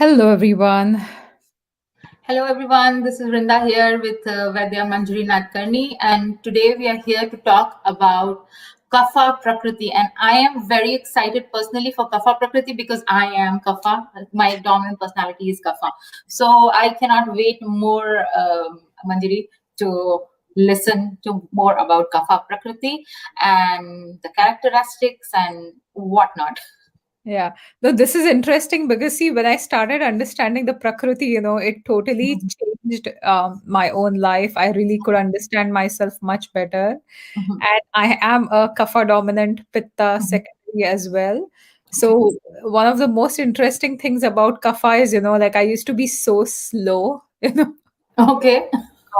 Hello, everyone. Hello everyone, this is Rinda here with Vaidya Manjari Nadkarni, and today we are here to talk about Kapha Prakriti. And I am very excited personally for Kapha Prakriti because I am Kapha. My dominant personality is Kapha. So I cannot wait more, Manjari, to listen to more about Kapha Prakriti and the characteristics and whatnot. Yeah, no, this is interesting because see, when I started understanding the Prakriti, it totally Mhm, changed my own life. I really could understand myself much better. mhm, And I am a Kapha dominant Pitta mhm. secondary as well. Okay. So, one of the most interesting things about Kapha is, like I used to be so slow, Okay.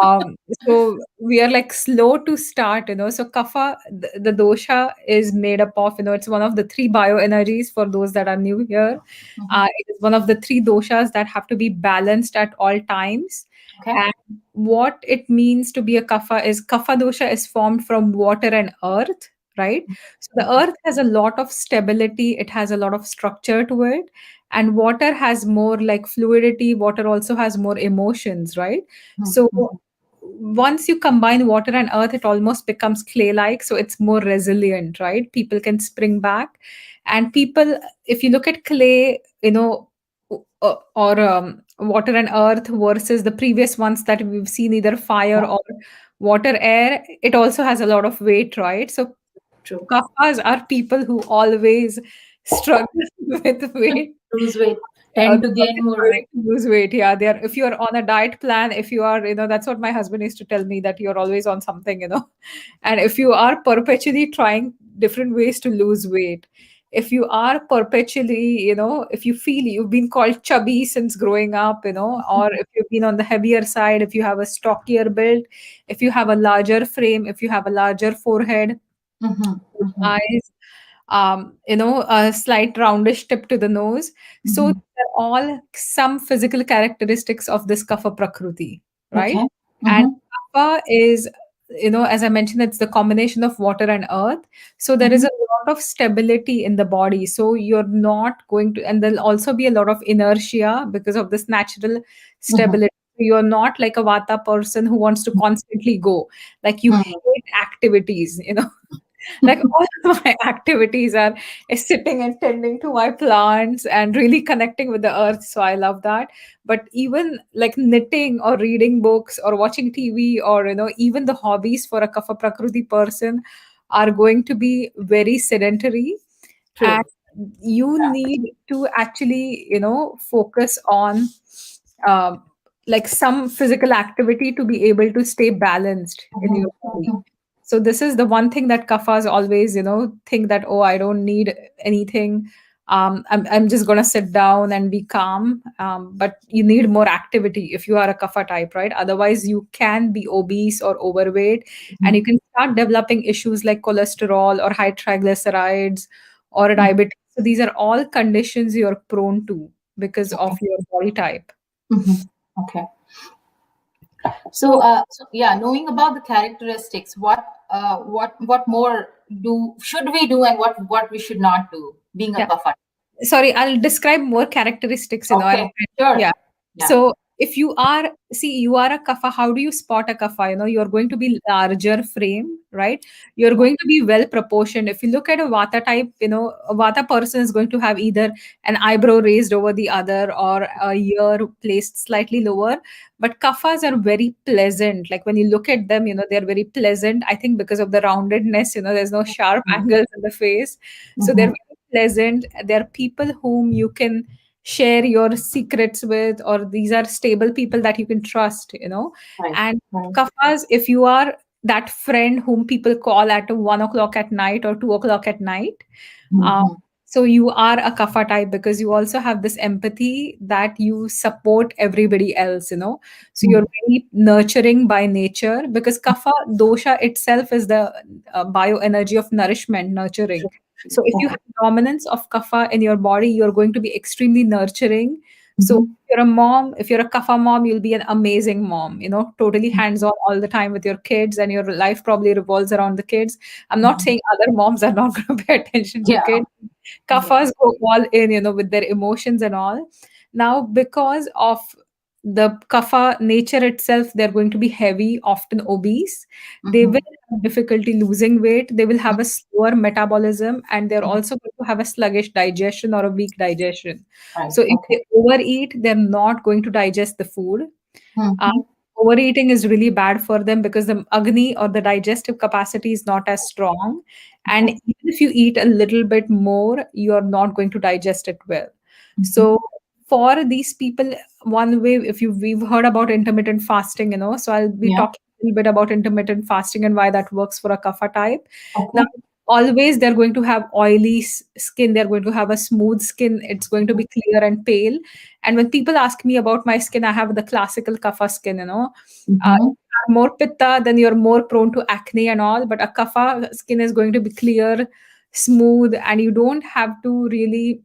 Um, so we are like slow to start, So kapha, the dosha is made up of, it's one of the three bioenergies for those that are new here. Mhm. It is one of the three doshas that have to be balanced at all times. Okay. And what it means to be a kapha dosha is formed from water and earth, right? So the Mhm, earth has a lot of stability, it has a lot of structure to it. And water has more like fluidity, water also has more emotions, right? mhm, So mhm. once you combine water and earth, it almost becomes clay like. So it's more resilient, right? People can spring back. And people, if you look at clay, or water and earth versus the previous ones that we've seen, either fire Yeah, or water, air, it also has a lot of weight, right? So true. Kafkas are people who always struggle with weight. Lose weight, They're tend to gain always more going weight. to lose weight. Yeah, they're if you're on a diet plan, if you are, that's what my husband used to tell me, that you're always on something, And if you are perpetually trying different ways to lose weight, if you are perpetually, if you feel you've been called chubby since growing up, or if you've been on the heavier side, if you have a stockier build, if you have a larger frame, if you have a larger forehead, Mm-hmm, mm-hmm, eyes, a slight roundish tip to the nose. So mm-hmm. they're all some physical characteristics of this kapha prakriti, right? Okay. And Mm-hmm, kapha is, as I mentioned, it's the combination of water and earth. So there is mm-hmm, a lot of stability in the body. So you're not going to, and there'll also be a lot of inertia because of this natural mm-hmm, stability. You're not like a vata person who wants to constantly go, like you mm-hmm. hate activities, like all of my activities are is sitting and tending to my plants and really connecting with the earth, so I love that. But even like knitting or reading books or watching TV, or even the hobbies for a kapha prakriti person are going to be very sedentary. And True. you Yeah. need to actually focus on um, like some physical activity to be able to stay balanced in Mm-hmm, your body. mm-hmm, So this is the one thing that kafas always, think that, oh, I don't need anything. I'm just gonna sit down and be calm. But you need more activity if you are a kafa type, right? Otherwise, you can be obese or overweight, and mm-hmm, you can start developing issues like cholesterol or high triglycerides or mm-hmm. diabetes. So these are all conditions you're prone to because Okay. of your body type. Mm-hmm. Okay. So, So yeah, knowing about the characteristics, what more should we do, and what we should not do, being a yeah, kapha. sorry, I'll describe more characteristics, Okay. Sure. yeah. Yeah. So if you are, see, you are a kapha, how do you spot a kapha? You're going to be larger frame, right? You're Yeah. going to be well proportioned. If you look at a vata type, a vata person is going to have either an eyebrow raised over the other or a ear placed slightly lower. But kaphas are very pleasant. Like when you look at them, they're very pleasant. I think because of the roundedness, there's no sharp angles in the face. So they're Mm-hmm. very pleasant. They're people whom you can share your secrets with, or these are stable people that you can trust. Right. And Right. kafas, if you are that friend whom people call at 1 o'clock at night or 2 o'clock at night, uh, Mm-hmm. so you are a kapha type because you also have this empathy that you support everybody else. So you're very nurturing by nature, because kapha dosha itself is the bioenergy of nourishment, nurturing. True. True. So if you Okay. have dominance of kapha in your body, you're going to be extremely nurturing. So Mm-hmm. if you're a mom, if you're a kapha mom, you'll be an amazing mom, totally hands on all the time with your kids, and your life probably revolves around the kids. I'm not Mm-hmm. saying other moms are not going to pay attention to Yeah. kids. Yeah. Kafas go all in, with their emotions and all. Now, because of the kapha nature itself, they're going to be heavy, often obese. They will Mm-hmm. have difficulty losing weight. They will have a slower metabolism, and they're also going to have a sluggish digestion or a weak digestion. Right. So, if Okay. they overeat, they're not going to digest the food. Uh, Mm-hmm. Overeating is really bad for them because the agni or the digestive capacity is not as strong. And Okay. even if you eat a little bit more, you're not going to digest it well. Mm-hmm. So for these people, one way, if we've heard about intermittent fasting, so I'll be Yeah. talking a little bit about intermittent fasting and why that works for a kapha type. Now, Okay. always they're going to have oily skin, they're going to have a smooth skin, it's going to be clear and pale. And when people ask me about my skin, I have the classical kapha skin. Mm-hmm. If you are more pitta, then you're more prone to acne and all, but a kapha skin is going to be clear, smooth, and you don't have to really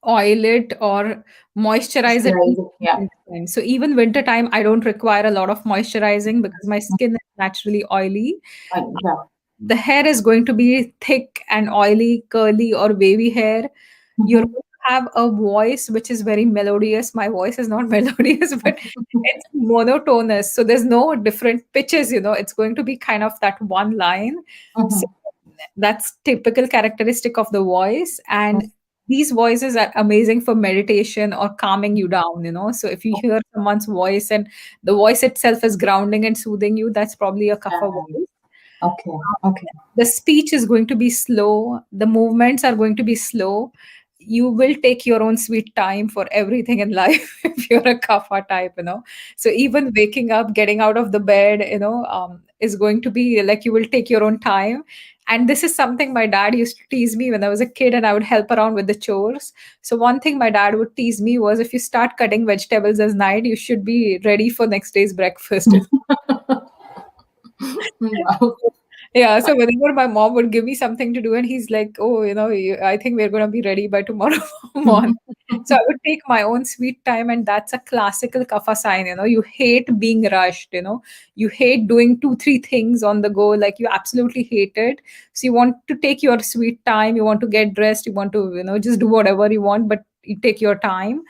oil it or moisturize it Moisturize in it. Yeah. winter time. So even winter time, I don't require a lot of moisturizing because my skin is naturally oily. Right. Yeah. The hair is going to be thick and oily, curly, or wavy hair. You're Mm-hmm. going to have a voice which is very melodious. My voice is not melodious, but it's monotonous. So there's no different pitches. It's going to be kind of that one line. So Mm-hmm. that's typical characteristic of the voice. And these voices are amazing for meditation or calming you down. So if you hear someone's voice and the voice itself is grounding and soothing you, that's probably a kapha Right. voice. Okay. Okay. The speech is going to be slow, the movements are going to be slow. You will take your own sweet time for everything in life if you're a kapha type. So even waking up, getting out of the bed, is going to be like you will take your own time. And this is something my dad used to tease me when I was a kid and I would help around with the chores. So one thing my dad would tease me was, if you start cutting vegetables as night, you should be ready for next day's breakfast. Wow. Yeah, so whenever my mom would give me something to do, and he's like, "Oh, I think we're gonna be ready by tomorrow morning." So I would take my own sweet time, and that's a classical kapha sign. You hate being rushed. You hate doing two, three things on the go. Like you absolutely hate it. So you want to take your sweet time. You want to get dressed. You want to, just do whatever you want, but you take your time.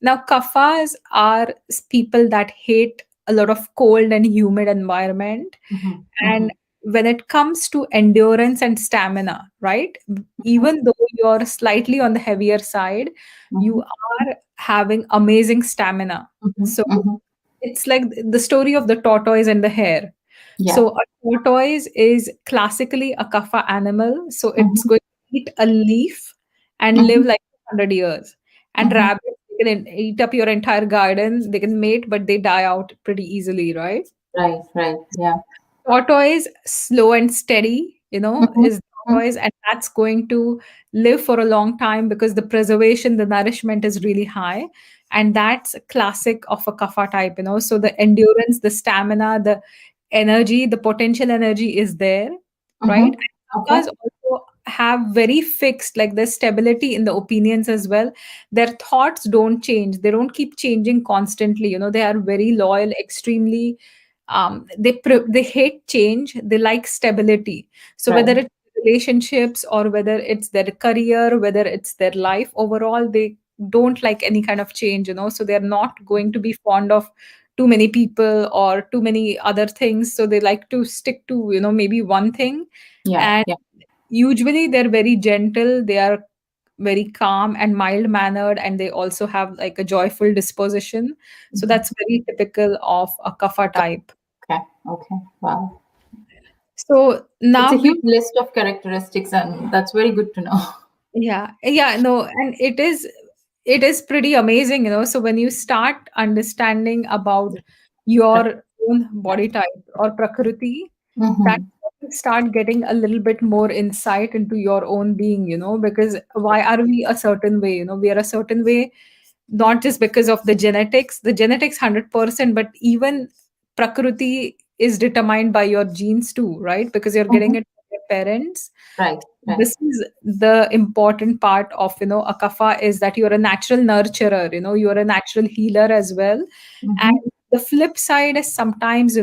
Now, kaphas are people that hate a lot of cold and humid environment. Mm-hmm. And Mm-hmm. when it comes to endurance and stamina, right? Even though you're slightly on the heavier side, you Mm-hmm. are having amazing stamina. Mm-hmm. So Mm-hmm. it's like the story of the tortoise and the hare. Yeah. So a tortoise is classically a kapha animal. So it's Mm-hmm. going to eat a leaf and live Mm-hmm. like 100 years. And Mm-hmm. rabbits, they can eat up your entire garden. They can mate, but they die out pretty easily, right? Right. Right. Yeah. Tortoise, slow and steady, Mm-hmm. is tortoise, and that's going to live for a long time because the preservation, the nourishment is really high. And that's a classic of a kapha type. So the endurance, the stamina, the energy, the potential energy is there, right? Mm-hmm. And Okay. kaphas also have very fixed, like there's stability in the opinions as well. Their thoughts don't change, they don't keep changing constantly. They are very loyal, extremely they hate change, they like stability. So whether Right. it's relationships or whether it's their career, whether it's their life overall, they don't like any kind of change. So they're not going to be fond of too many people or too many other things, so they like to stick to maybe one thing. Yeah. And Yeah. usually they're very gentle, they are very calm and mild mannered, and they also have like a joyful disposition. So Mm-hmm. that's very typical of a kapha type. Okay. Okay. Wow. So It's a now we, huge list of characteristics, and that's very good to know. yeah, yeah, no, and it is pretty amazing. So when you start understanding about your own Yeah. body type or Prakruti, that's Mm-hmm. when you start getting a little bit more insight into your own being, because why are we a certain way? We are a certain way not just because of the genetics 100%, but even Prakruti is determined by your genes too, right? Because you're getting Mm-hmm. it from your parents. Right. Right. This is the important part of a kapha, is that you're a natural nurturer, you're a natural healer as well. Mm-hmm. And the flip side is sometimes,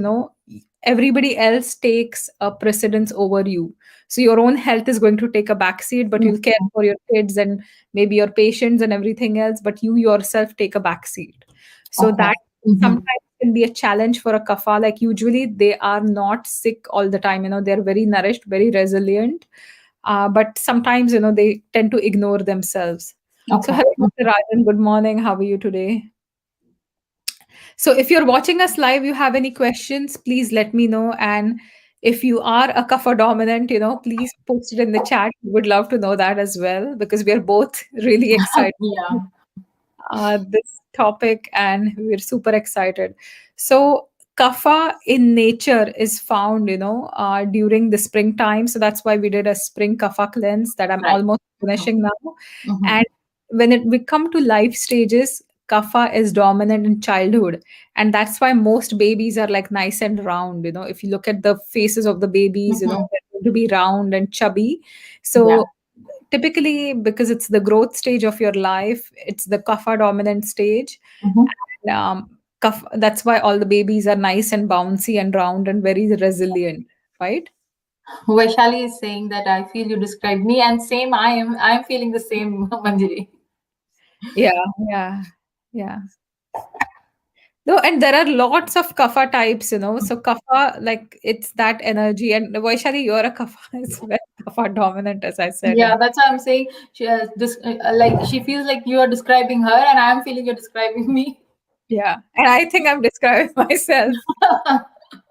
everybody else takes a precedence over you. So your own health is going to take a backseat, but you'll care Mhm. for your kids and maybe your patients and everything else, but you yourself take a backseat. So Okay. that Hmm. sometimes can be a challenge for a kapha. Like usually they are not sick all the time, they're very nourished, very resilient. But sometimes, they tend to ignore themselves. So Okay. hello, Mr. Rajan. Good morning. How are you today? So if you're watching us live, you have any questions, please let me know. And if you are a kapha dominant, please post it in the chat. We would love to know that as well, because we are both really excited Yeah. this topic and we're super excited. So, kapha in nature is found, during the springtime. So, that's why we did a spring kapha cleanse that I'm Right. almost finishing now. Mm-hmm. And when we come to life stages, kapha is dominant in childhood. And that's why most babies are like nice and round. If you look at the faces of the babies, Mm-hmm. they're going to be round and chubby. Yeah. So, typically, because it's the growth stage of your life, it's the kapha dominant stage. Mm-hmm. And that's why all the babies are nice and bouncy and round and very resilient, right? Vaishali is saying that I feel you described me, and same I am feeling the same, Manjari. Yeah, yeah, yeah. No, and there are lots of kapha types, So kapha, like it's that energy. And Vaishali, you're a kapha as well, kapha dominant, as I said. Yeah, that's why I'm saying like she feels like you are describing her, and I'm feeling you're describing me. Yeah, and I think I'm describing myself.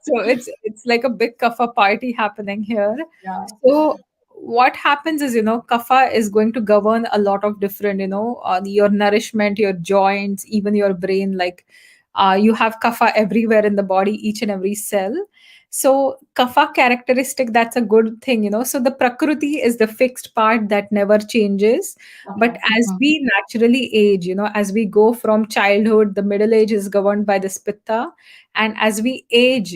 So it's like a big kapha party happening here. Yeah. So what happens is, kapha is going to govern a lot of different, your nourishment, your joints, even your brain. Like you have kapha everywhere in the body, each and every cell. So kapha characteristic, that's a good thing, So the Prakruti is the fixed part that never changes. But Okay. as Mm-hmm. we naturally age, as we go from childhood, the middle age is governed by this pitta, and as we age,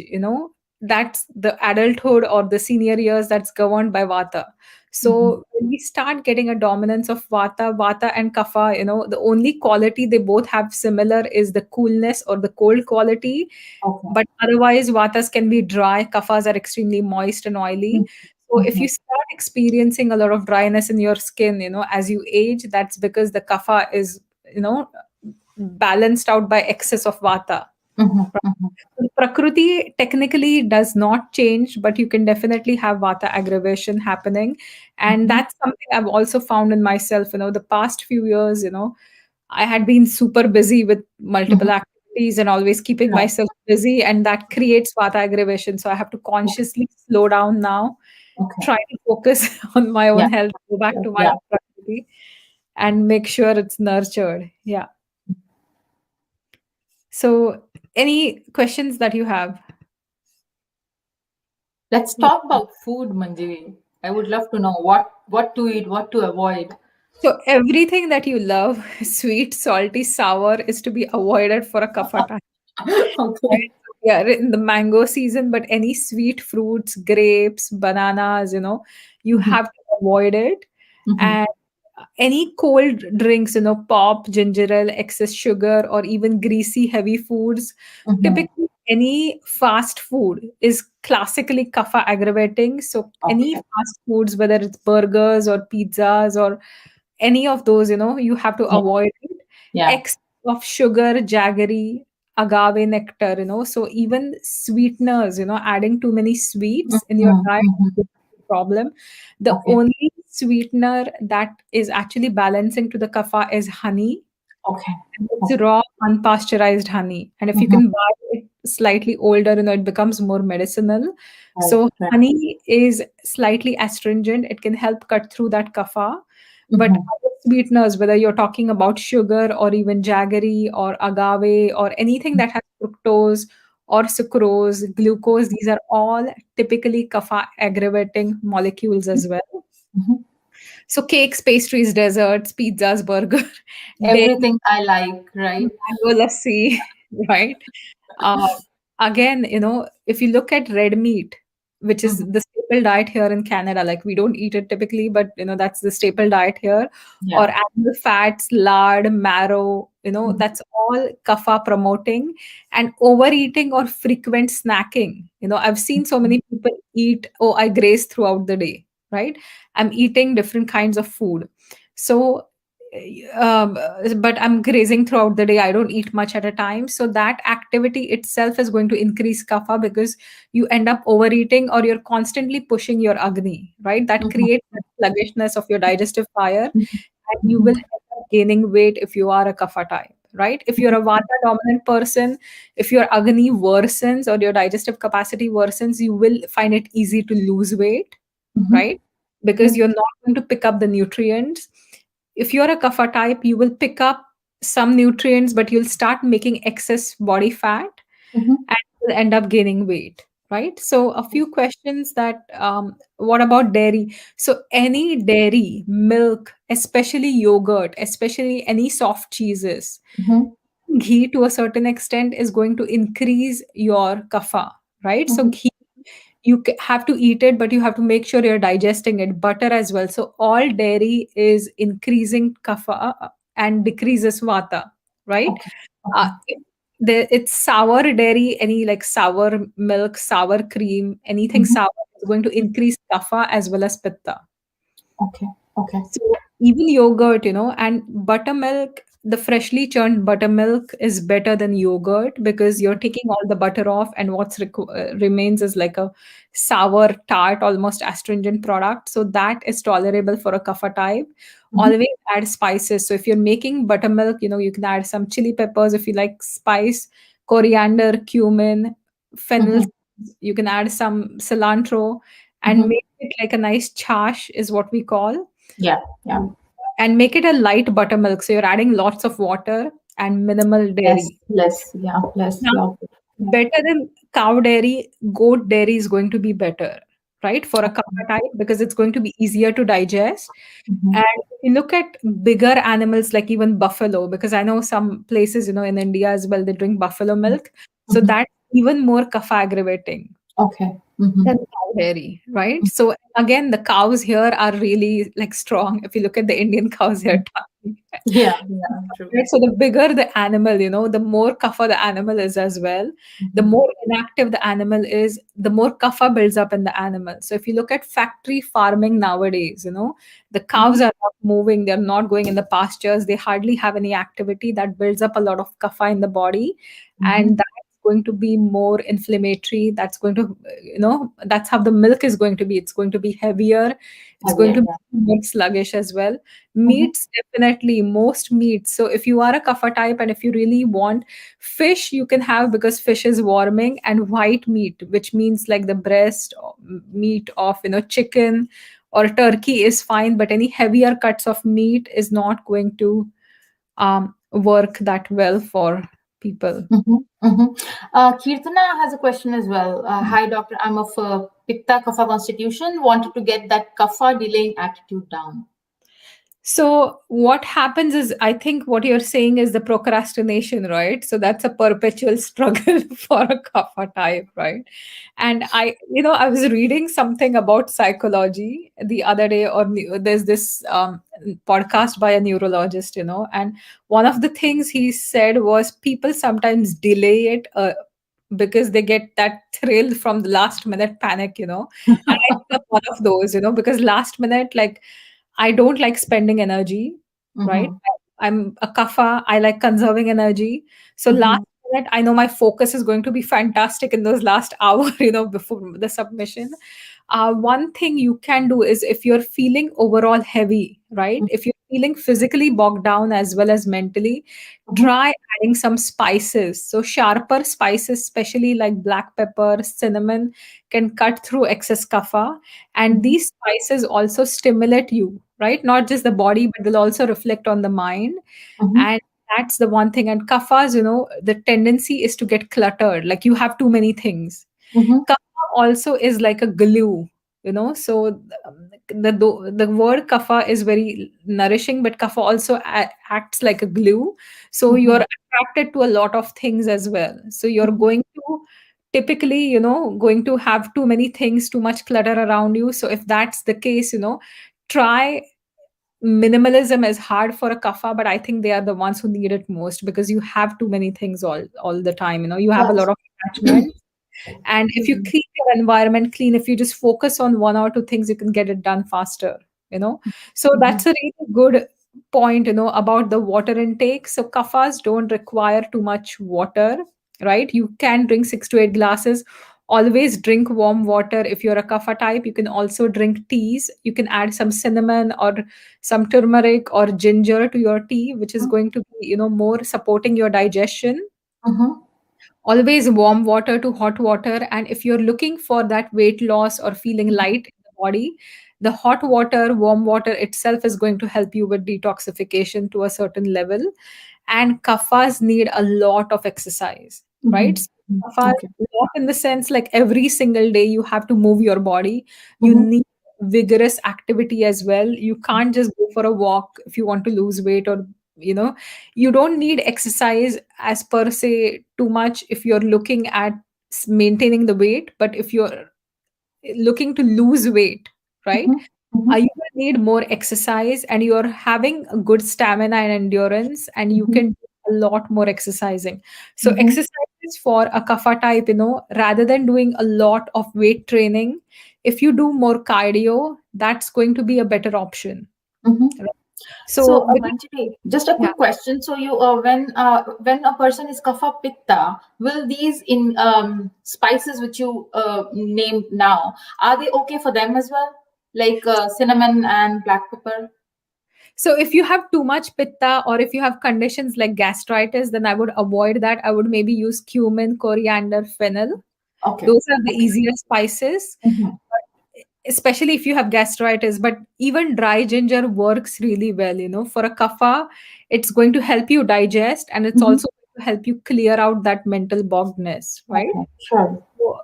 that's the adulthood or the senior years, that's governed by vata. Mm-hmm. So when we start getting a dominance of vata and kapha, the only quality they both have similar is the coolness or the cold quality. Okay. But otherwise, vatas can be dry, kaphas are extremely moist and oily. So if Mm-hmm. you start experiencing a lot of dryness in your skin, as you age, that's because the kapha is, balanced out by excess of vata. Mm-hmm. Mm-hmm. Prakriti technically does not change, but you can definitely have vata aggravation happening. And Mm-hmm. that's something I've also found in myself. The past few years, I had been super busy with multiple Mm-hmm. activities and always keeping Right. myself busy, and that creates vata aggravation. So I have to Okay. consciously slow down now, Okay. try to focus on my own Yeah. health, go back to my Yeah. own Prakriti, and make sure it's nurtured. Yeah. So, any questions that you have? Let's talk about food, Manjari. I would love to know what to eat, what to avoid. So everything that you love, sweet, salty, sour, is to be avoided for a kapha time. Okay. Right? Yeah, in the mango season, but any sweet fruits, grapes, bananas, you Mm-hmm. have to avoid it. Mm-hmm. And any cold drinks, pop, ginger ale, excess sugar, or even greasy, heavy foods. Mm-hmm. Typically, any fast food is classically kapha aggravating. So any Okay. fast foods, whether it's burgers or pizzas or any of those, you have to Yeah. avoid it. Yeah. Excess of sugar, jaggery, agave nectar, so even sweeteners, adding too many sweets in your Mm-hmm. diet Mm-hmm. is a problem. The Okay. only sweetener that is actually balancing to the kapha is honey. Okay. And it's Okay. raw, unpasteurized honey. And if you Mm-hmm. can buy it slightly older, it becomes more medicinal. Right. So Right. honey is slightly astringent. It can help cut through that kapha. But Mm-hmm. other sweeteners, whether you're talking about sugar or even jaggery or agave or anything that has fructose or sucrose, glucose, these are all typically kapha aggravating molecules as well. Mm-hmm. So cakes, pastries, desserts, pizzas, burger, dairy, Everything I like, right? mango lassi, right? Uh, Again, if you look at red meat, which is Mm-hmm. the staple diet here in Canada, like we don't eat it typically, but that's the staple diet here, Yeah. or animal fats, lard, marrow, Mhm. that's all kapha promoting. And overeating or frequent snacking, I've seen so many people eat, oh, I graze throughout the day, right? I'm eating different kinds of food. So but I'm grazing throughout the day. I don't eat much at a time. So that activity itself is going to increase kapha, because you end up overeating or you're constantly pushing your agni, right? That Mhm. creates that sluggishness of your digestive fire, and you will Mhm. end up gaining weight if you are a kapha type, right? If you're a vata dominant person, if your agni worsens or your digestive capacity worsens, you will find it easy to lose weight, Mhm. right? Because Yes. you're not going to pick up the nutrients. If you're a kapha type, you will pick up some nutrients, but you'll start making excess body fat Mhm. and will end up gaining weight, right? So a few questions that what about dairy? So any dairy, milk, especially yogurt, especially any soft cheeses, Mhm. ghee to a certain extent is going to increase your kapha, right? So Mhm. ghee, you have to eat it, but you have to make sure you're digesting it. Butter as well. So all dairy is increasing kapha and decreases vata, right? Okay. Okay. It's sour dairy, any like sour milk, sour cream, anything Mhm. sour is going to increase kapha as well as pitta. Okay. Okay. So even yogurt, and buttermilk, the freshly churned buttermilk is better than yogurt, because you're taking all the butter off, and remains is like a sour, tart, almost astringent product. So that is tolerable for a kapha type. Mhm. Always add spices. So if you're making buttermilk, you can add some chili peppers if you like spice, coriander, cumin, fennel. Mhm. You can add some cilantro and Mhm. make it like a nice chash, is what we call, Yeah. Yeah. and make it a light buttermilk. So you're adding lots of water and minimal Less. dairy. Less. Yeah. Less. Now, Yogurt. Yeah. better than cow dairy, goat dairy is going to be better, right? For a Okay. kapha type, because it's going to be easier to digest. Mhm. And if you look at bigger animals like even buffalo, because I know some places, in India as well, they drink buffalo milk. So Mhm. that's even more kapha aggravating Okay. Mhm. than cow dairy, right? So again, the cows here are really like strong. If you look at the Indian cows, they're tiny. Yeah. Yeah. True. Right? So the bigger the animal, the more kapha the animal is as well. The Mhm. more inactive the animal is, the more kapha builds up in the animal. So if you look at factory farming nowadays, the Mhm. cows are not moving, they're not going in the pastures, they hardly have any activity. That builds up a lot of kapha in the body, Mhm. and that's going to be more inflammatory. That's going to, that's how the milk is going to be. It's going to be heavier. It's going Heavier. to be Yeah. more sluggish as well. Mhm. Meats, definitely, most meats. So if you are a kapha type and if you really want fish, you can have, because fish is warming, and white meat, which means like the breast or meat of, chicken or turkey is fine, but any heavier cuts of meat is not going to work that well for people. Mhm. Mhm. Kirtana has a question as well. Hi, doctor. I'm of Pitta Kapha constitution. Wanted to get that Kapha delaying attitude down. So what happens is, I think what you're saying is the procrastination, right? So that's a perpetual struggle for a kapha type, right? And I was reading something about psychology the other day, or there's this podcast by a neurologist, and one of the things he said was people sometimes delay it because they get that thrill from the last minute panic, and I think I'm one of those, because last minute, like, I don't like spending energy, right? Mhm. I'm a kapha. I like conserving energy. So last Mhm. minute, I know my focus is going to be fantastic in those last hour, before the submission. One thing you can do is, if you're feeling overall heavy, right? If you're feeling physically bogged down as well as mentally, Mhm. try adding some spices. So sharper spices, especially like black pepper, cinnamon, can cut through excess kapha. And Mhm. these spices also stimulate you, right? Not just the body, but they'll also reflect on the mind. Mhm. And that's the one thing. And kaphas, the tendency is to get cluttered, like you have too many things. Mhm. Kapha also is like a glue, so the word kapha is very nourishing, but kapha also acts like a glue. So Mhm. you're attracted to a lot of things as well. So you're going to typically, going to have too many things, too much clutter around you. So if that's the case, try minimalism is hard for a kapha, but I think they are the ones who need it most because you have too many things all the time. You have a lot Yes. of attachment. And if you Mhm. keep your environment clean, if you just focus on one or two things, you can get it done faster, you know. So Mhm. that's a really good point, about the water intake. So kaphas don't require too much water, right? You can drink 6 to 8 glasses. Always drink warm water. If you're a kapha type, you can also drink teas. You can add some cinnamon or some turmeric or ginger to your tea, which is going to be, more supporting your digestion. Mhm. Always warm water to hot water. And if you're looking for that weight loss or feeling light in the body, the hot water, warm water itself is going to help you with detoxification to a certain level. And kaphas need a lot of exercise, right? Mhm. So Mhm. kaphas, Okay. not in the sense like every single day you have to move your body. You Mhm. need vigorous activity as well. You can't just go for a walk if you want to lose weight, or you know you don't need exercise as per se too much if you're looking at maintaining the weight. But if you're looking to lose weight, right, Mhm. Mhm. you will need more exercise, and you're having a good stamina and endurance, and you Mhm. can do a lot more exercising. So Mhm. exercises for a kapha type, rather than doing a lot of weight training, if you do more cardio, that's going to be a better option, Mhm. right? So, So with Manjari, just a yeah. quick question. So, when a person is kapha pitta, will these in spices which you named now, are they okay for them as well? Like cinnamon and black pepper? So if you have too much pitta, or if you have conditions like gastritis, then I would avoid that. I would maybe use cumin, coriander, fennel. Okay. Those are the Okay. easier spices, Mhm. especially if you have gastritis. But even dry ginger works really well, for a kapha. It's going to help you digest, and it's Mhm. also going to help you clear out that mental boggedness, right? Okay. Sure. So,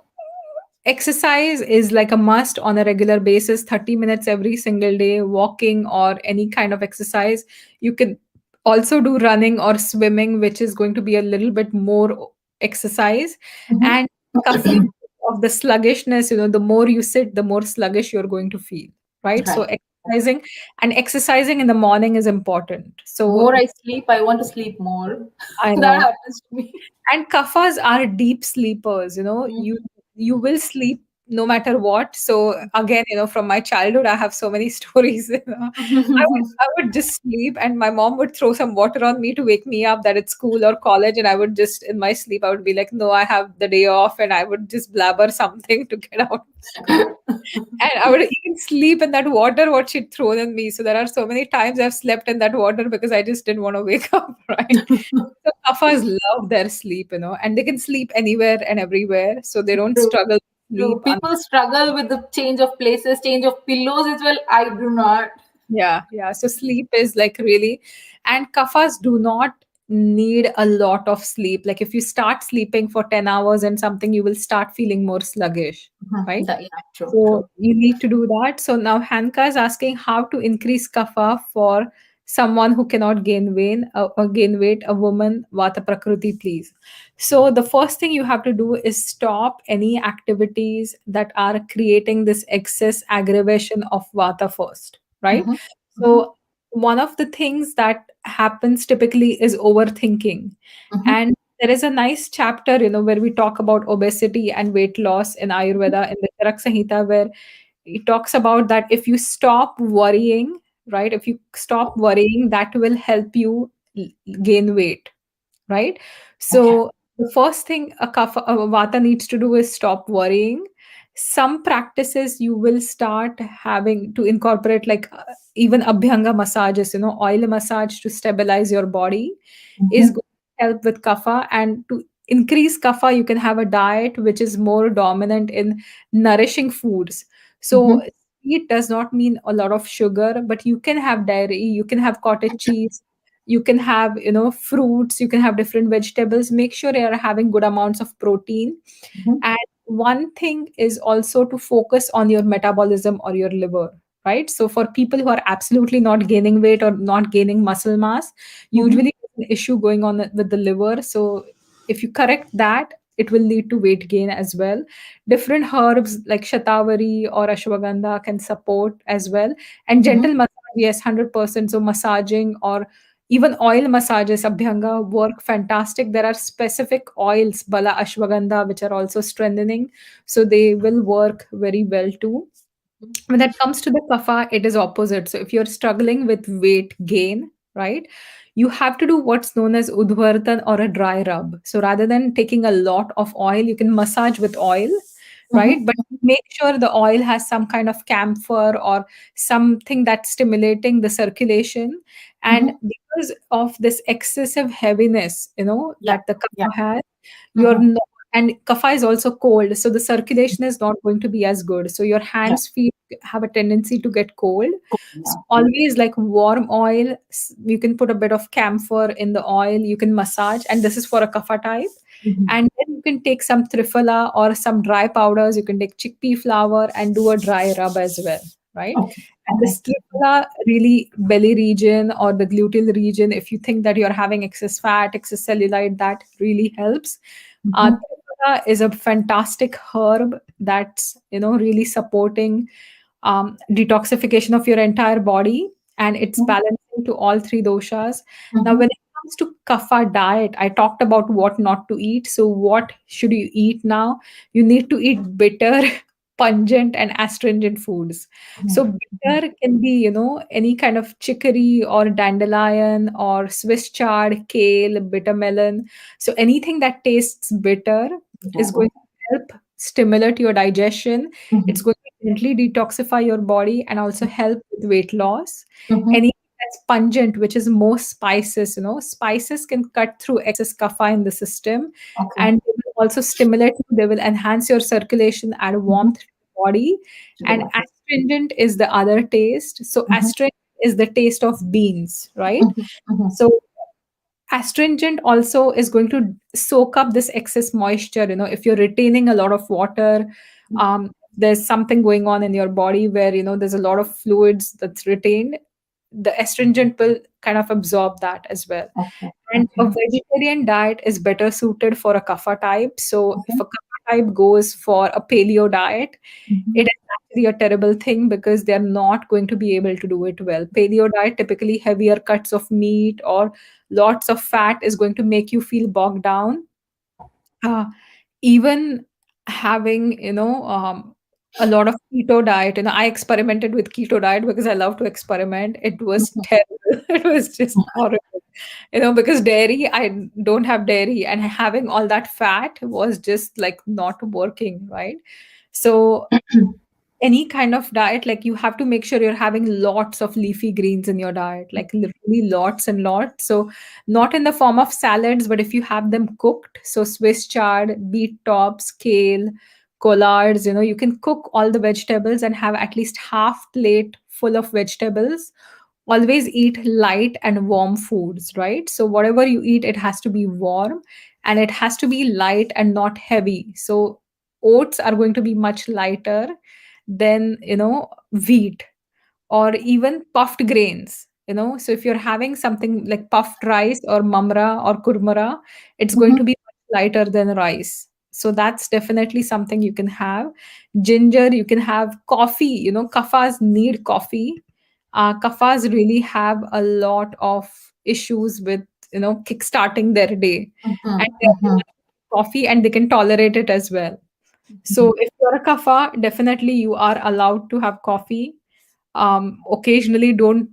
exercise is like a must on a regular basis, 30 minutes every single day, walking or any kind of exercise. You can also do running or swimming, which is going to be a little bit more exercise. Mhm. And cuffing of the sluggishness, the more you sit, the more sluggish you're going to feel, right? So Right. exercising in the morning is important. So More I sleep, I want to sleep more. I That know. happens to me. And kaphas are deep sleepers, you will sleep no matter what. So again, from my childhood, I have so many stories. I would just sleep, and my mom would throw some water on me to wake me up, that it's school or college, and I would just, in my sleep, I would be like, no, I have the day off, and I would just blabber something to get out of school. And I would even sleep in that water what she'd thrown in me. So there are so many times I've slept in that water because I just didn't want to wake up, right? So kafas love their sleep, and they can sleep anywhere and everywhere. So they don't True. struggle with True. sleep. People struggle with the change of places, change of pillows as well. I do not. Yeah, yeah. So sleep is like really, and kafas do not need a lot of sleep. Like if you start sleeping for 10 hours and something, you will start feeling more sluggish, Mhm. right? Yeah, true, So true. you need to do that. So now Hanka is asking how to increase kapha for someone who cannot gain weight, a woman, Vata Prakruti, please. So the first thing you have to do is stop any activities that are creating this excess aggravation of Vata first, right? Mhm. Mhm. So one of the things that happens typically is overthinking. Mhm. And there is a nice chapter, where we talk about obesity and weight loss in Ayurveda in the Charak Samhita, where it talks about that if you stop worrying, right? If you stop worrying, that will help you l- gain weight, right? Okay. So the first thing a vata needs to do is stop worrying. Some practices you will start having to incorporate, like even abhyanga massages, oil massage to stabilize your body is Mhm. going to help with kapha. And to increase kapha, you can have a diet which is more dominant in nourishing foods. So Mhm. sweet does not mean a lot of sugar, but you can have dairy, you can have cottage cheese, you can have fruits, you can have different vegetables. Make sure you're having good amounts of protein. Mhm. And one thing is also to focus on your metabolism or your liver, right? So for people who are absolutely not gaining weight or not gaining muscle mass, Mhm. usually there's an issue going on with the liver. So if you correct that, it will lead to weight gain as well. Different herbs like shatavari or ashwagandha can support as well. And Mhm. gentle massage Yes, 100%. So massaging or even oil massages, Abhyanga, work fantastic. There are specific oils, Bala Ashwagandha, which are also strengthening. So they will work very well too. When that comes to the kapha, it is opposite. So if you're struggling with weight gain, right, you have to do what's known as udvartan or a dry rub. So rather than taking a lot of oil, you can massage with oil, right? But Mm-hmm. make sure the oil has some kind of camphor or something that's stimulating the circulation. And Mm-hmm. because of this excessive heaviness, Yeah. that the Yeah. kapha has, you're Mm-hmm. not, and kapha is also cold, so the circulation is not going to be as good. So your Yeah. hands feet have a tendency to get cold. Cool. So Yeah. always like warm oil. You can put a bit of camphor in the oil. You can massage, and this is for a kapha type. Mm-hmm. And then you can take some triphala or some dry powders. You can take chickpea flour and do a dry rub as well, right? Okay. And Okay. this triphala, really belly region or the gluteal region, if you think that you're having excess fat, excess cellulite, that really helps. Mm-hmm. Triphala is a fantastic herb that's really supporting detoxification of your entire body, and it's Mm-hmm. balancing to all three doshas. Now, Mm-hmm. when it comes to kapha diet, I talked about what not to eat. So, what should you eat now? You need to eat bitter, pungent, and astringent foods. So, Mm-hmm. bitter can be, any kind of chicory or dandelion or Swiss chard, kale, bitter melon. So, anything that tastes bitter is Yeah. going to help stimulate your digestion. It's Mm-hmm. going to gently detoxify your body and also help with weight loss. Mm-hmm. Anything that's pungent, which is more spices, spices can cut through excess kapha in the system, Okay. and they will also stimulate you. They will enhance your circulation, add Mm-hmm. warmth to the body. To the And body. astringent is the other taste. So Mm-hmm. astringent is the taste of beans, right? Mm-hmm. Mm-hmm. So astringent also is going to soak up this excess moisture. If you're retaining a lot of water, there's something going on in your body where there's a lot of fluids that's retained, the astringent will kind of absorb that as well. Okay. And a Okay. vegetarian diet is better suited for a kapha type. So Okay. if a kapha type goes for a paleo diet, Mm-hmm. it is actually a terrible thing because they're not going to be able to do it well. Paleo diet, typically heavier cuts of meat or lots of fat, is going to make you feel bogged down. Uh, Even having, a lot of keto diet, I experimented with keto diet because I love to experiment. It was Mm-hmm. terrible. It was just horrible, because dairy, I don't have dairy, and having all that fat was just like not working, right? So any kind of diet, like you have to make sure you're having lots of leafy greens in your diet, like literally lots and lots. So not in the form of salads, but if you have them cooked, so Swiss chard, beet tops, kale, collards, you can cook all the vegetables and have at least half plate full of vegetables. Always eat light and warm foods, right? So whatever you eat, it has to be warm, and it has to be light and not heavy. So oats are going to be much lighter than wheat, or even puffed grains. So if you're having something like puffed rice or mamra or kurmara, it's going to Mm-hmm. be much lighter than rice. So that's definitely something you can have. Ginger, you can have coffee. Kafas need coffee. Kafas really have a lot of issues with kickstarting their day, Mm-hmm. and they Mm-hmm. have coffee, and they can tolerate it as well. So if you're a kapha, definitely you are allowed to have coffee. Occasionally, don't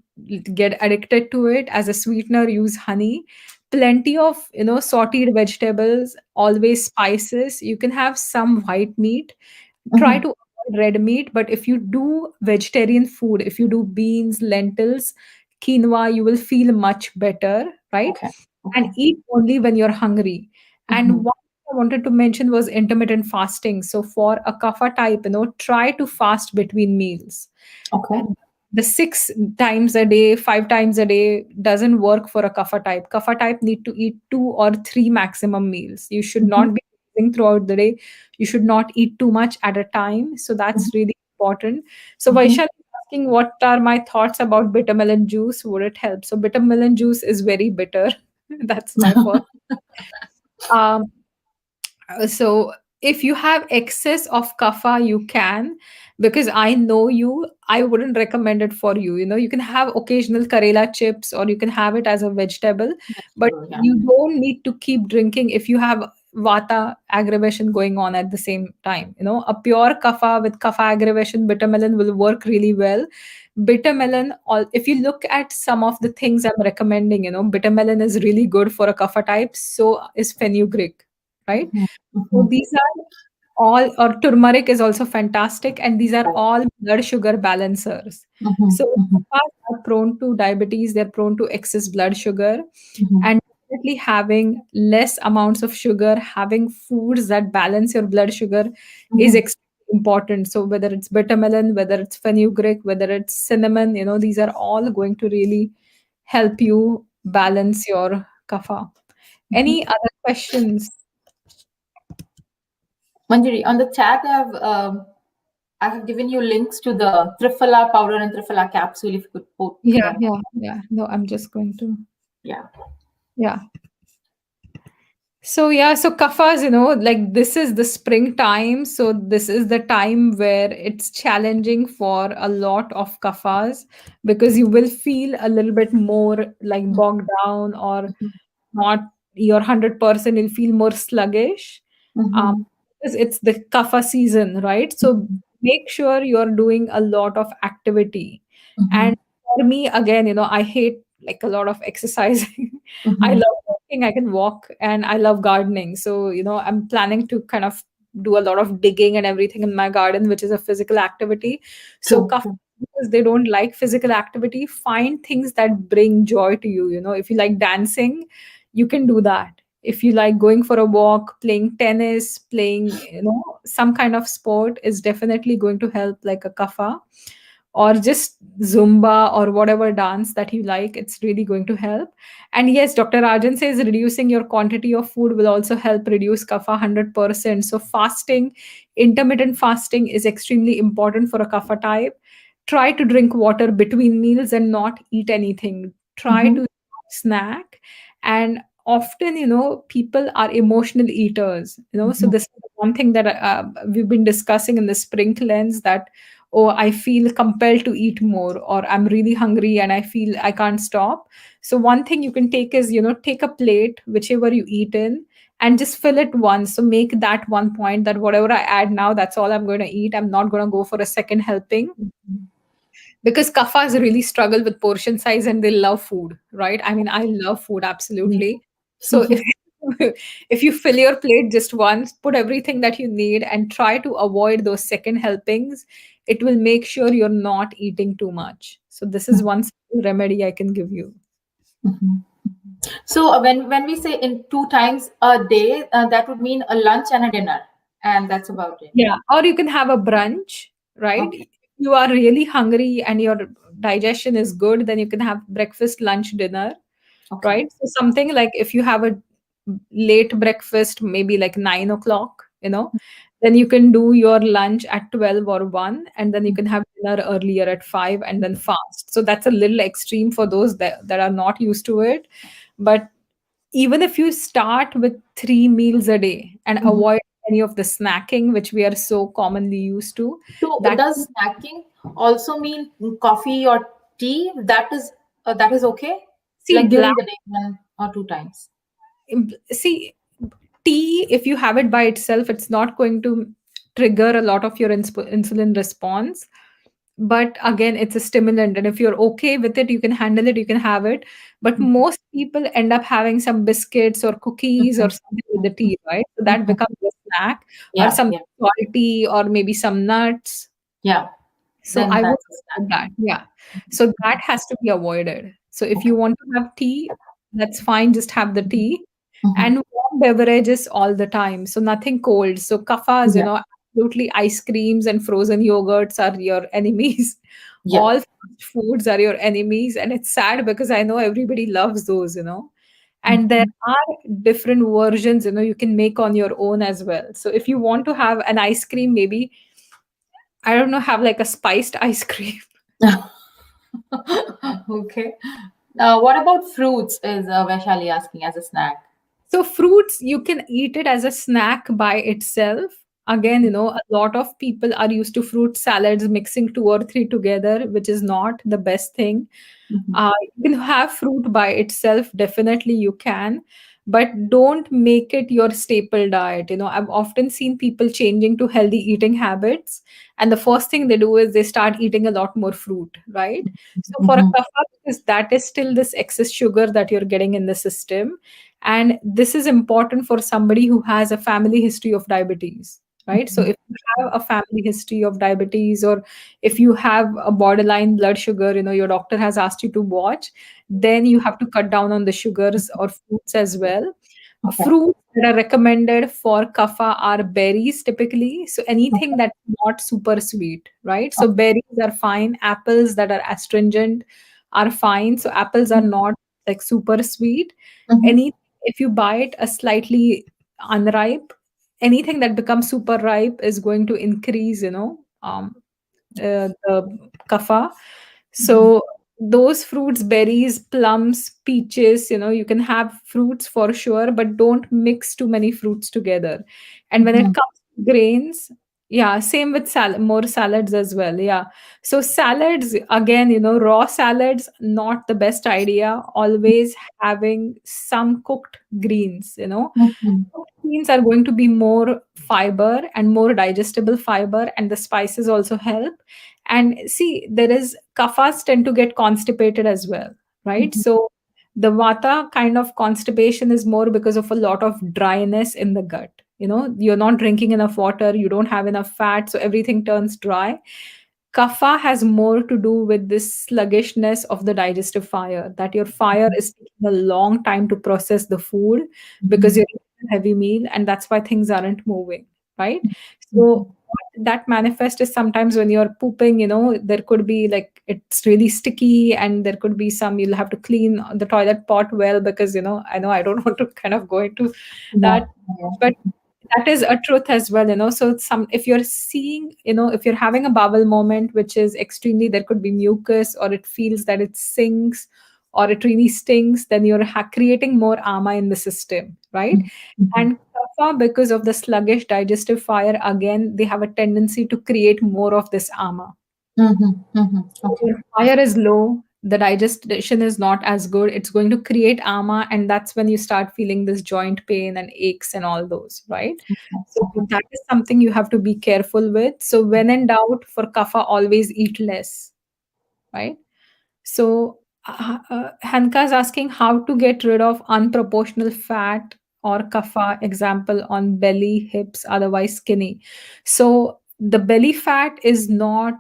get addicted to it. As a sweetener, use honey. Plenty of sauteed vegetables, always spices. You can have some white meat. Try Mm-hmm. to avoid red meat, but if you do vegetarian food, if you do beans, lentils, quinoa, you will feel much better, right? Okay. And Okay. eat only when you're hungry. Mm-hmm. And what I wanted to mention was intermittent fasting. So for a kapha type, try to fast between meals. Okay. And the 6 times a day, 5 times a day doesn't work for a kapha type. Kapha type need to eat 2 or 3 maximum meals. You should Mm-hmm. not be eating throughout the day. You should not eat too much at a time. So Mm-hmm. that's really important. So Mm-hmm. Vaishali is asking, what are my thoughts about bitter melon juice? Would it help? So bitter melon juice is very bitter. That's my first. Um, so if you have excess of kapha, you can, because I know you, I wouldn't recommend it for you. You can have occasional karela chips, or you can have it as a vegetable, but Vegetable, yeah. you don't need to keep drinking if you have vata aggravation going on at the same time. A pure kapha with kapha aggravation, bitter melon will work really well. Bitter melon, all if you look at some of the things I'm recommending, bitter melon is really good for a kapha type, so is fenugreek, right? Mhm, So mhm. these are all, or turmeric is also fantastic, and these are Right. all blood sugar balancers. Mhm, So mhm, kaphas are prone to diabetes, they're prone to excess blood sugar, mhm, and definitely having less amounts of sugar, having foods that balance your blood sugar is mhm, extremely important. So whether it's bitter melon, whether it's fenugreek, whether it's cinnamon, these are all going to really help you balance your kapha. mhm. Any other questions? Manjari, on the chat, I have given you links to the Triphala powder and Triphala capsule. If you could put Yeah, them. yeah, yeah. No, I'm just going to. Yeah. Yeah. So yeah, so kafas, like this is the springtime. So this is the time where it's challenging for a lot of kafas, because you will feel a little bit more like bogged down, or Mhm, not your 100%, you'll feel more sluggish. um, mhm, because it's the kapha season, right? So mhm, make sure you're doing a lot of activity. And mhm, for me, again, I hate like a lot of exercising. I mhm. love walking, I can walk, and I love gardening. So I'm planning to kind of do a lot of digging and everything in my garden, which is a physical activity. So True, kapha, true. because they don't like physical activity, find things that bring joy to you. If you like dancing, you can do that. If you like going for a walk, playing tennis, playing some kind of sport is definitely going to help, like a kapha, or just zumba or whatever dance that you like, it's really going to help. And yes, Dr. Rajan says reducing your quantity of food will also help reduce kapha 100%. So fasting, intermittent fasting is extremely important for a kapha type. Try to drink water between meals and not eat anything. Try Mhm, to snack. And often, people are emotional eaters, so mhm, this is one thing that we've been discussing in the spring cleanse, that oh, I feel compelled to eat more, or I'm really hungry and I feel I can't stop. So one thing you can take is, take a plate whichever you eat in, and just fill it once. So make that one point, that whatever I add now, that's all I'm going to eat. I'm not going to go for a second helping, mhm, because kaffas really struggle with portion size and they love food, right? I mean, I love food, mhm. absolutely. So if if you fill your plate just once, put everything that you need, and try to avoid those second helpings, it will make sure you're not eating too much. So this is one simple remedy I can give you. Mhm. So when we say in two times a day, that would mean a lunch and a dinner, and that's about it. Yeah, or you can have a brunch, right? Okay. If you are really hungry and your digestion is good, then you can have breakfast, lunch, dinner, Okay. right? So something like, if you have a late breakfast, maybe like 9 o'clock, then you can do your lunch at 12 or 1, and then you can have dinner earlier at 5 and then fast. So that's a little extreme for those that are not used to it. But even if you start with 3 meals a day and Mhm. avoid any of the snacking, which we are so commonly used to, So that does snacking also mean coffee or tea? That is okay, see like black during the day, one or two times. see tea, if you have it by itself, it's not going to trigger a lot of your insulin response. But again, it's a stimulant, and if you're okay with it, you can handle it, you can have it. But Mhm, most people end up having some biscuits or cookies or mhm, something with the mhm, tea, right? So that mhm. becomes a snack, or Yeah, some yeah, salty, or maybe some nuts. yeah. So Then I would that's a avoid snack. that. Yeah. So that has to be avoided. So if you want to have tea, that's fine. Just have the Mhm, tea, mhm. and warm beverages all the time. So nothing cold. So kafas, Yeah, absolutely ice creams and frozen yogurts are your enemies. yeah. All fast foods are your enemies. And it's sad because I know everybody loves those, And there Mhm. are different versions, you can make on your own as well. So if you want to have an ice cream, maybe, I don't know, have like a spiced ice cream. Okay. What about fruits? Is Vaishali asking as a snack? So fruits, you can eat it as a snack by itself. Again, a lot of people are used to fruit salads mixing two or three together, which is not the best thing. Mhm. You can have fruit by itself, definitely you can, but don't make it your staple diet. I've often seen people changing to healthy eating habits, and the first thing they do is they start eating a lot more fruit, right? So for a Mhm. kapha, because that is still this excess sugar that you're getting in the system, and this is important for somebody who has a family history of diabetes, right? So Mhm. if you have a family history of diabetes, or if you have a borderline blood sugar, your doctor has asked you to watch, then you have to cut down on the sugars or fruits as well. Okay. Fruits that are recommended for kapha are berries typically. So anything Okay. that's not super sweet, right? So berries are fine. Apples that are astringent are fine. So apples are not like super sweet. Mhm. Any If you buy it a slightly unripe, anything that becomes super ripe is going to increase, the kapha. Mhm. So those fruits, berries, plums, peaches, you can have fruits for sure, but don't mix too many fruits together. And when it Mhm. comes to grains, yeah, same with more salads as well. Yeah. So salads, again, raw salads, not the best idea. Always having some cooked greens, Mhm. cooked greens are going to be more fiber and more digestible fiber, and the spices also help. And see, there is kaphas tend to get constipated as well, right? Mhm. So the vata kind of constipation is more because of a lot of dryness in the gut. You're not drinking enough water, you don't have enough fat, so everything turns dry. Kapha has more to do with this sluggishness of the digestive fire, that your fire is taking a long time to process the food because Mhm. you're eating a heavy meal, and that's why things aren't moving, right? Mhm. So what that manifest is sometimes when you're pooping, there could be like it's really sticky, and there could be some you'll have to clean the toilet pot well, because I know I don't want to kind of go into Yeah. that, Yeah. but that is a truth as well. So some, if you're seeing, if you're having a bowel moment which is extremely, there could be mucus, or it feels that it sinks, or it really stings, then you're creating more ama in the system, right? Mhm. Mhm. And kapha, because of the sluggish digestive fire, again they have a tendency to create more of this ama. Mhm. Mhm. Okay. Your fire is low, the digestion is not as good, it's going to create ama, and that's when you start feeling this joint pain and aches and all those, right? So Okay. that is something you have to be careful with. So when in doubt, for kapha, always eat less, right? So, Hanka is asking how to get rid of unproportional fat or kapha, example on belly, hips, otherwise skinny. So, the belly fat is not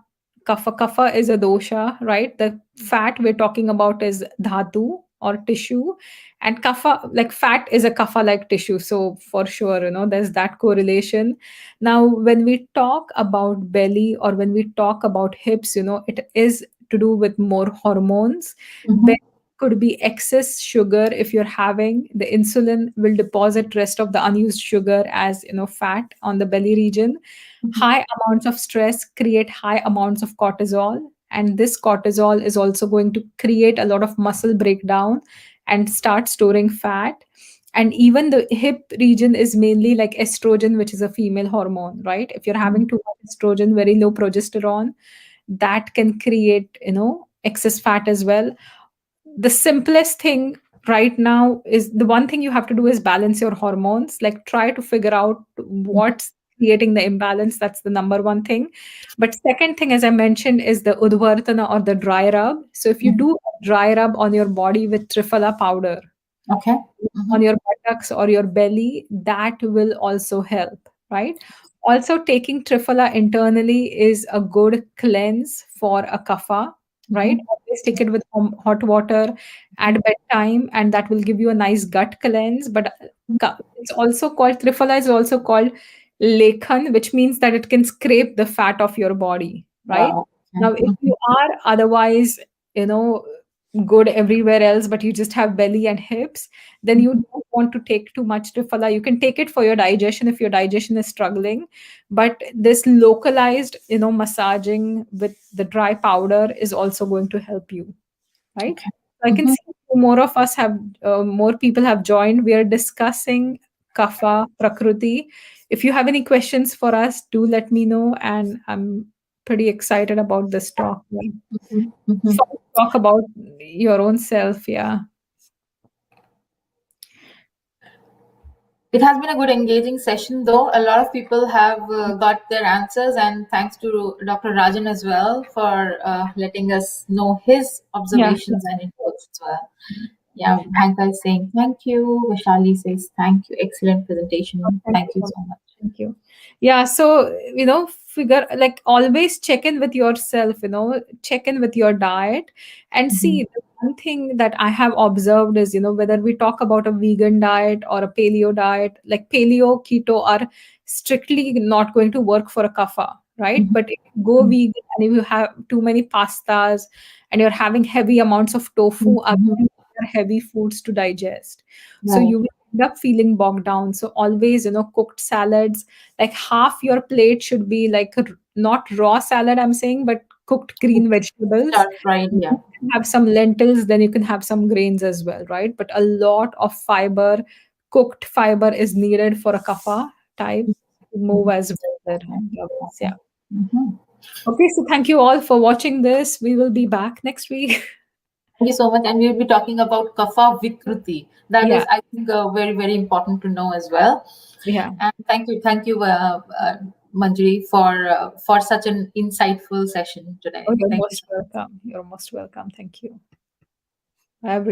kapha. Kapha is a dosha, right? The fat we're talking about is dhatu or tissue, and kapha, like fat, is a kapha like tissue. So, for sure, there's that correlation. Now, when we talk about belly or when we talk about hips, it is to do with more hormones. Mhm. Then could be excess sugar. If you're having, the insulin will deposit rest of the unused sugar as fat on the belly region. Mhm. High amounts of stress create high amounts of cortisol, and this cortisol is also going to create a lot of muscle breakdown and start storing fat. And even the hip region is mainly like estrogen, which is a female hormone, right? If you're having too much estrogen, very low progesterone, that can create excess fat as well. The simplest thing right now is, the one thing you have to do is balance your hormones, like try to figure out what's creating the imbalance. That's the number one thing. But second thing, as I mentioned, is the udvartana or the dry rub. So if you Mhm. do a dry rub on your body with triphala powder Okay. on Mhm. your buttocks or your belly, that will also help, right? Also, taking triphala internally is a good cleanse for a kapha, right? Mhm. Always take it with hot water at bedtime, and that will give you a nice gut cleanse. But it's also called, triphala is also called lekhan, which means that it can scrape the fat of your body, right? Wow. Okay. Now, if Mhm. you are otherwise, you know, good everywhere else, but you just have belly and hips, then you Mhm. don't want to take too much triphala. You can take it for your digestion if your digestion is struggling, but this localized, massaging with the dry powder is also going to help you, right? Okay. So I can Mhm. see more of us have, more people have joined. We are discussing Kapha, Prakruti. If you have any questions for us, do let me know. And I'm pretty excited about this talk. Yeah. Mhm, mhm. Fun to talk about your own self. Yeah. It has been a good engaging session, though. A lot of people have got their answers, and thanks to Dr. Rajan as well for letting us know his Yeah. observations and inputs as well. Yeah, Bhanka is saying thank you. Vishali says thank you. Excellent presentation. Thank Thank you you so much. so much. Thank you. Yeah, so figure like always check in with yourself, check in with your diet and Mhm, see the one thing that I have observed is, whether we talk about a vegan diet or a paleo diet, like paleo, keto are strictly not going to work for a kapha, right? mhm, But if you go mhm, vegan and if you have too many pastas and you're having heavy amounts of tofu, mhm. again, they're heavy foods to digest. So Right. you will end up feeling bogged down. So always, cooked salads, like half your plate should be like not raw salad, I'm saying, but cooked green vegetables. Stir fried, You yeah. can have some lentils, then you can have some grains as well, right? But a lot of fiber, cooked fiber is needed for a kapha type to move Mhm. as well there. Okay. Yeah. Okay. Mhm. Okay, so thank you all for watching this. We will be back next week. Thank you so much. And we'll be talking about Kapha Vikruti. That Yeah, is, I think, very, very important to know as well. yeah. And thank you, Manjari, for such an insightful session Oh, today. you're Thank you most so much. welcome. You're most welcome. Thank you, everyone.